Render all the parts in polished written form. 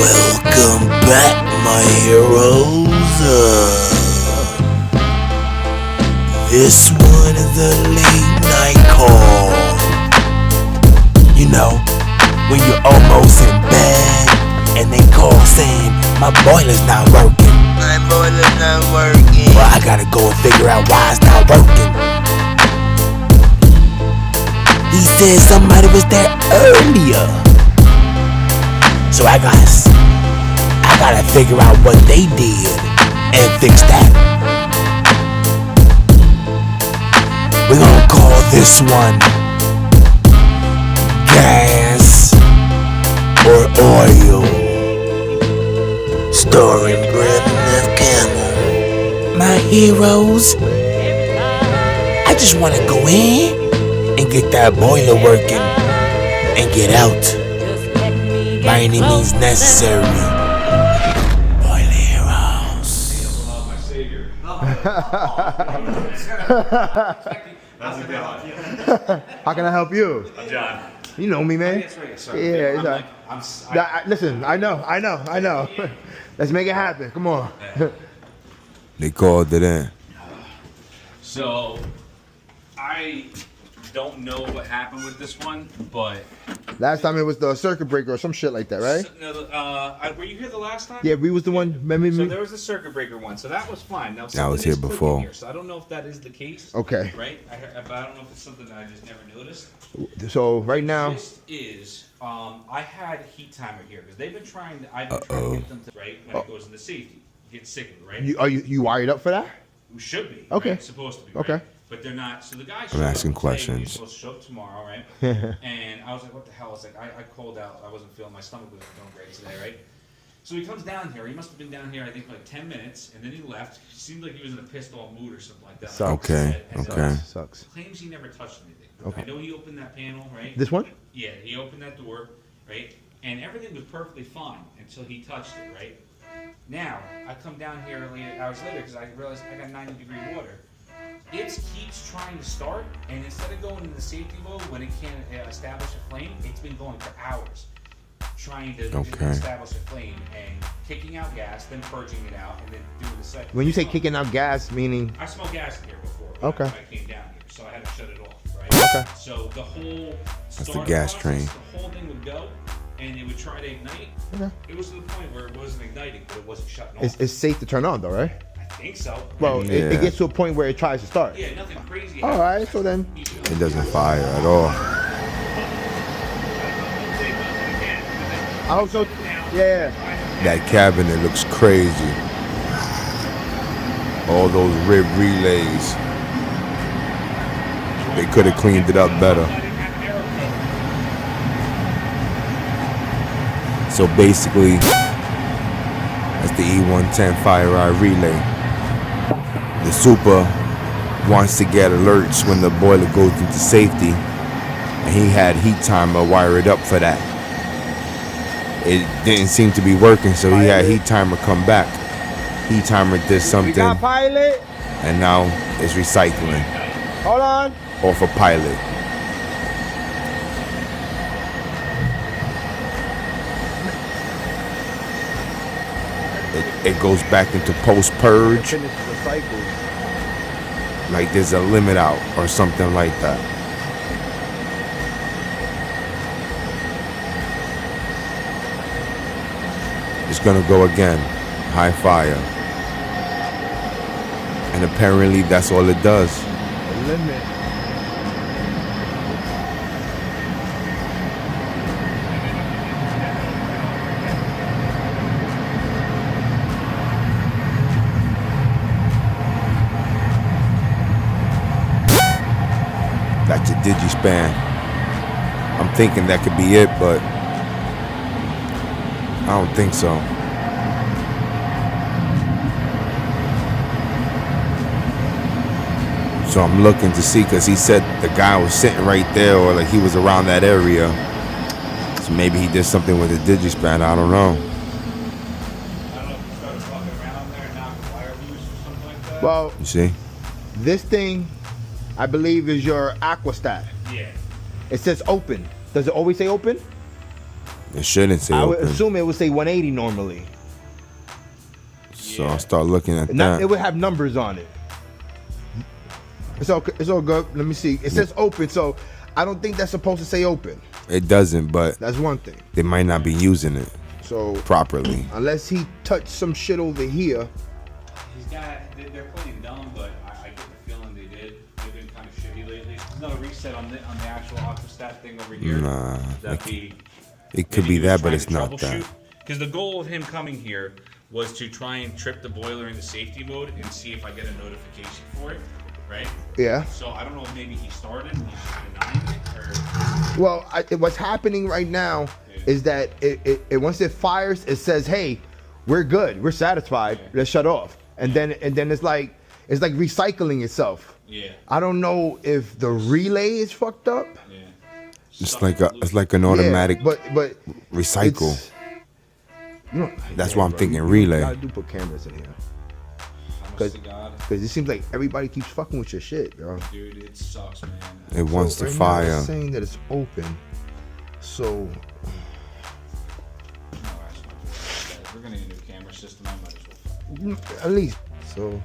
Welcome back, my heroes. This one is a late night call. You know, when you're almost in bed and they call saying, my boiler's not working. My boiler's not working. Well, I gotta go and figure out why it's not working. He said somebody was there earlier. So I gotta figure out what they did and fix that. We're gonna call this one gas or oil. Starring Brandon F. Campbell. My heroes, I just wanna go in and get that boiler working and get out by any means necessary. Boiler heroes. My savior. How can I help you? I'm John. You know me, man. That's right. Sorry. Yeah, listen, I know. Let's make it happen. Come on. They called it in. So, I don't know what happened with this one, but Last time it was the circuit breaker or some shit like that, right? were you here the last time? Yeah, we was the one. Remember So me? there was the circuit breaker one, so that was fine. Now I was here something is before. clicking here, so I don't know if that is the case. Okay. Right? But I don't know if it's something that I just never noticed. So right now, This is, I had heat timer here because they've been trying. I've been trying to get them to when it goes into safety, get sick of it, right? you wired up for that? We should be. Okay. Right? It's supposed to be. Okay. Right? But they're not. So the guy. I'm asking We're questions. supposed to show up tomorrow, right? And I was like, "What the hell?" I was like, I called out. I wasn't feeling. My stomach wasn't feeling great today, right? So he comes down here. He must have been down here, I think, for like 10 minutes, and then he left. He seemed like he was in a pissed off mood or something like that. Sucks. Okay, And okay. Sucks. Claims he never touched anything. Okay. I know he opened that panel, right? This one? Yeah, he opened that door, right? And everything was perfectly fine until he touched it, right? Now, I come down here hours later because I realized I got 90-degree water. It keeps trying to start, and instead of going into safety mode when it can't establish a flame, it's been going for hours trying to Okay. establish a flame and kicking out gas, then purging it out, and then doing the second. When you say kicking out gas, meaning I smelled gas in here before. Okay. When I came down here, so I had to shut it off, right? Okay. So the whole the start gas process, train. The whole thing would go, and it would try to ignite. Okay. It was to the point where it wasn't igniting, but it wasn't shutting off. it's safe to turn on, though, right? I think so. Well, Yeah. it gets to a point where it tries to start. Yeah, nothing crazy. All right, so then It doesn't fire at all. I hope so. Yeah. That cabinet looks crazy. All those rib relays. They could have cleaned it up better. So basically, that's the E110 Fire Eye relay. The Super wants to get alerts when the boiler goes into safety, and he had heat timer wired up for that. It didn't seem to be working, so he had heat timer come back. Heat timer did We something, got pilot. and now it's recycling Hold on. off a pilot. It goes back into post-purge, Finish the cycle. like there's a limit out or something like that. It's gonna go again, high fire. And apparently that's all it does. Limit. That's your DigiSpan. I'm thinking that could be it, but I don't think so. So I'm looking to see, because he said the guy was sitting right there, or like he was around that area. So maybe he did something with the DigiSpan, I don't know. I don't know if you started fucking around there and knocked wire loose or something like that. Well, You see? this thing, I believe, is your Aquastat. Yeah. It says open. Does it always say open? It shouldn't say I would open. assume it would say 180 normally. So I'll start looking at Not, that. it would have numbers on it. It's all good. Let me see. It says open, so I don't think that's supposed to say open. It doesn't, but That's one thing. they might not be using it So properly. unless he touched some shit over here, They're playing dumb, but I get the feeling they did. They've been kind of shitty lately. There's no reset on the actual Aquastat thing over here. Nah, That'd be. it could be that, but it's not that. Because the goal of him coming here was to try and trip the boiler into safety mode and see if I get a notification for it, right? yeah. So I don't know if maybe he started and he's just denying it, or Well, what's happening right now is that it once it fires, it says, "Hey, we're good. We're satisfied. Let's shut off." And then it's like recycling itself. yeah, I don't know if the relay is fucked up. yeah. It's like an automatic Yeah, but recycle. it's- you know, That's yeah, why I'm bro, thinking you relay. gotta put cameras in here Honest to God, because it seems like everybody keeps fucking with your shit, bro. dude, it sucks, man. It wants So to right now fire. it's saying that it's open. So No, that's not good. We're gonna need a new camera system. I might as well. at least so.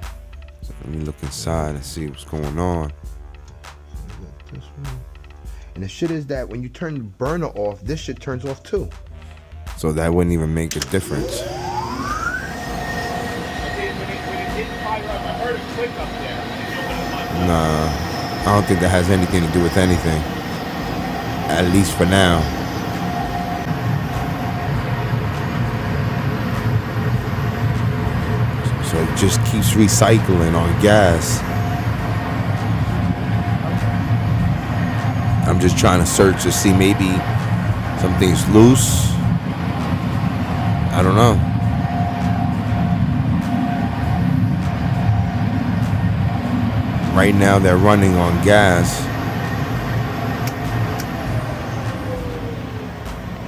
Let me look inside and see what's going on. This one. And the shit is that when you turn the burner off, this shit turns off too. So that wouldn't even make a difference. When it didn't fire up, I heard a click up there. Nah, I don't think that has anything to do with anything. At least for now. So it just keeps recycling on gas. I'm just trying to search to see maybe something's loose. I don't know. Right now they're running on gas.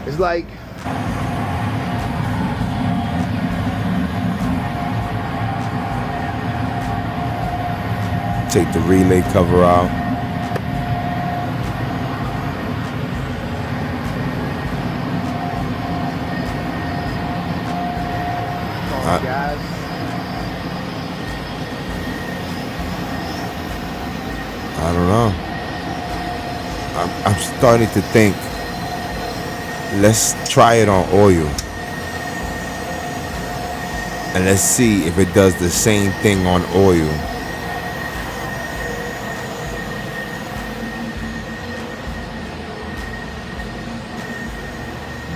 It's like Take the relay cover out. on gas. I don't know. I'm starting to think, let's try it on oil. And let's see if it does the same thing on oil.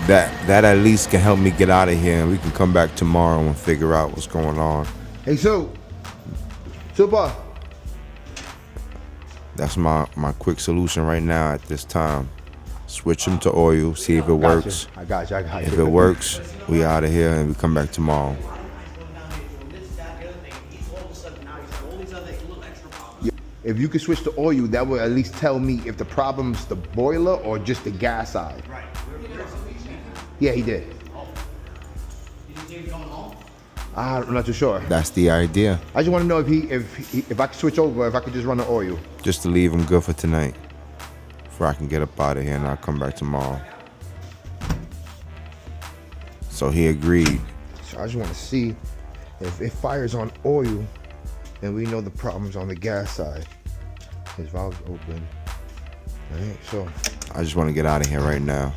That at least can help me get out of here, and we can come back tomorrow and figure out what's going on. Hey, Super. That's my quick solution right now at this time. Switch them to oil, see if it works. I got you. If it works, we out of here and we come back tomorrow. If you could switch to oil, that would at least tell me if the problem's the boiler or just the gas side. Right. Yeah, he did. I'm not too sure. That's the idea. I just want to know if I could switch over, if I could just run the oil. Just to leave him good for tonight. Before I can get up out of here and I'll come back tomorrow. So he agreed. So I just want to see if it fires on oil, then we know the problem's on the gas side. His valve's open. Alright, so I just want to get out of here right now.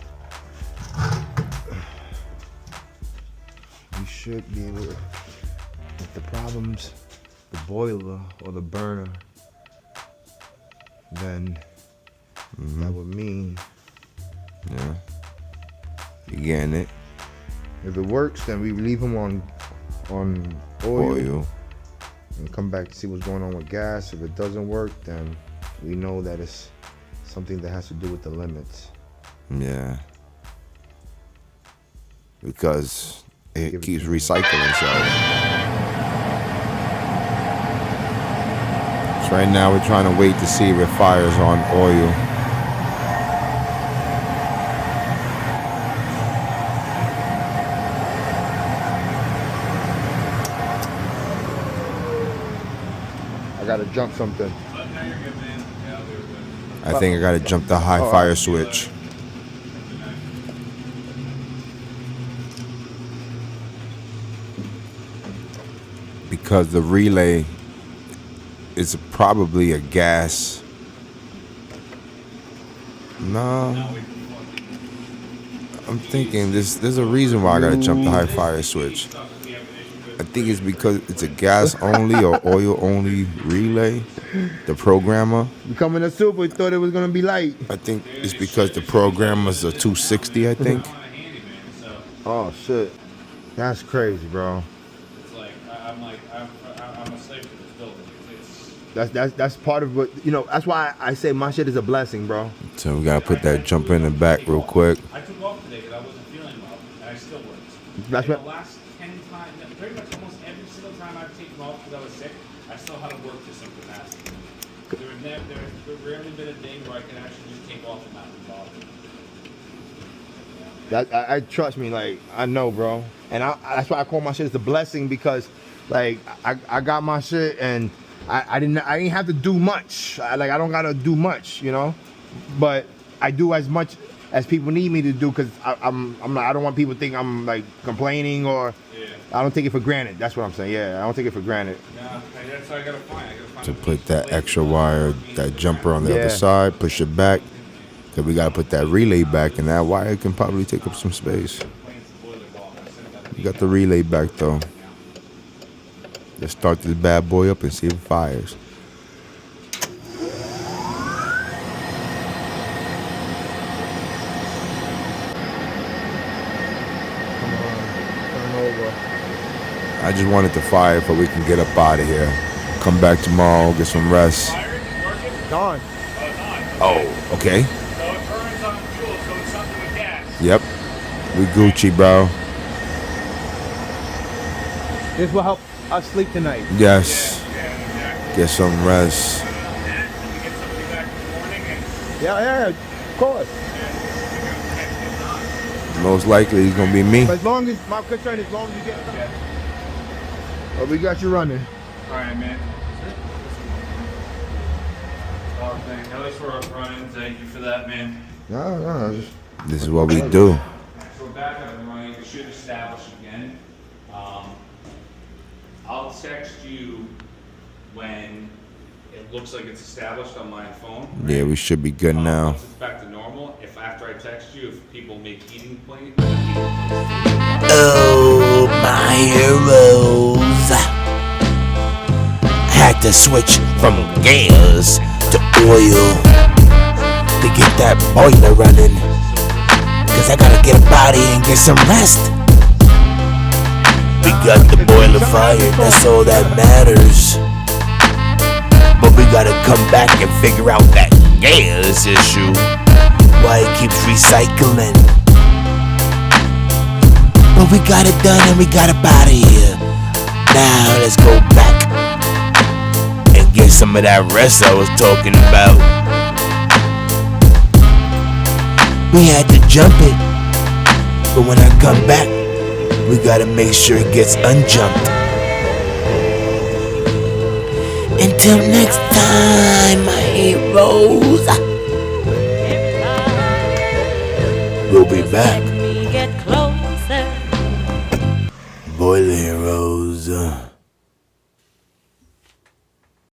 we should be able to, if the problem's the boiler or the burner, then that would mean Yeah. You getting it? if it works, then we leave him on oil Oil. and come back to see what's going on with gas. If it doesn't work, then we know that it's something that has to do with the limits. Yeah. Because it Give it keeps to me. recycling itself. So right now we're trying to wait to see if it fires on oil. I gotta jump something. I think I gotta jump the high fire switch. because the relay is probably a gas. No, I'm thinking there's a reason why I gotta jump the high fire switch. I think it's because it's a gas only or oil only relay. The programmer. Becoming a super, thought it was gonna be light. I think it's because the programmer's a 260. I think. Oh shit, that's crazy, bro. It's like I'm a slave to this building. That's part of what That's why I say my shit is a blessing, bro. So we gotta put that jump in the back real quick. I took off today because I wasn't feeling well, and I still worked. That's And what. the last 10 times, pretty much almost every single time I've taken off because I was sick, I still had to work to some capacity. There's rarely been a day where I can actually just take off and not be bothered. I trust me, like I know, bro, and that's why I call my shit as a blessing because, like, I got my shit and I didn't have to do much. I don't gotta do much, but I do as much as people need me to do because I don't want people to think I'm like complaining or I don't take it for granted. That's what I'm saying. Yeah, I don't take it for granted. Yeah, that's what I gotta find. To put that extra wire, that jumper on the other side, push it back. Cause we gotta put that relay back, and that wire can probably take up some space. We got the relay back though. Let's start this bad boy up and see if it fires. I just wanted to fire so we can get up out of here. Come back tomorrow, get some rest. Gone. Oh, okay. So it burns on fuel, so it's something with gas. Yep. We Gucci, bro. This will help us sleep tonight. Yes. Get some rest. Yeah, of course. Most likely it's gonna be me. But as long as my concern, as long as you get done. Well, we got you running. All right, man. Oh, thank you. At least we're running. Thank you for that, man. No. This is what we do. So we're back up and running. We should establish again. I'll text you when it looks like it's established on my phone. Yeah, we should be good now. Once it's back to normal, if after I text you, if people make heating plans. Oh, my heroes. Had to switch from gas to oil to get that boiler running. Cause I gotta get a body and get some rest. We got the boiler fired, that's all that matters. But we gotta come back and figure out that gas issue. Why it keeps recycling. But we got it done and we got up out of here. Now let's go back and get some of that rest I was talking about. We had to jump it, but when I come back, we gotta make sure it gets unjumped. Until next time, my heroes. We'll be back.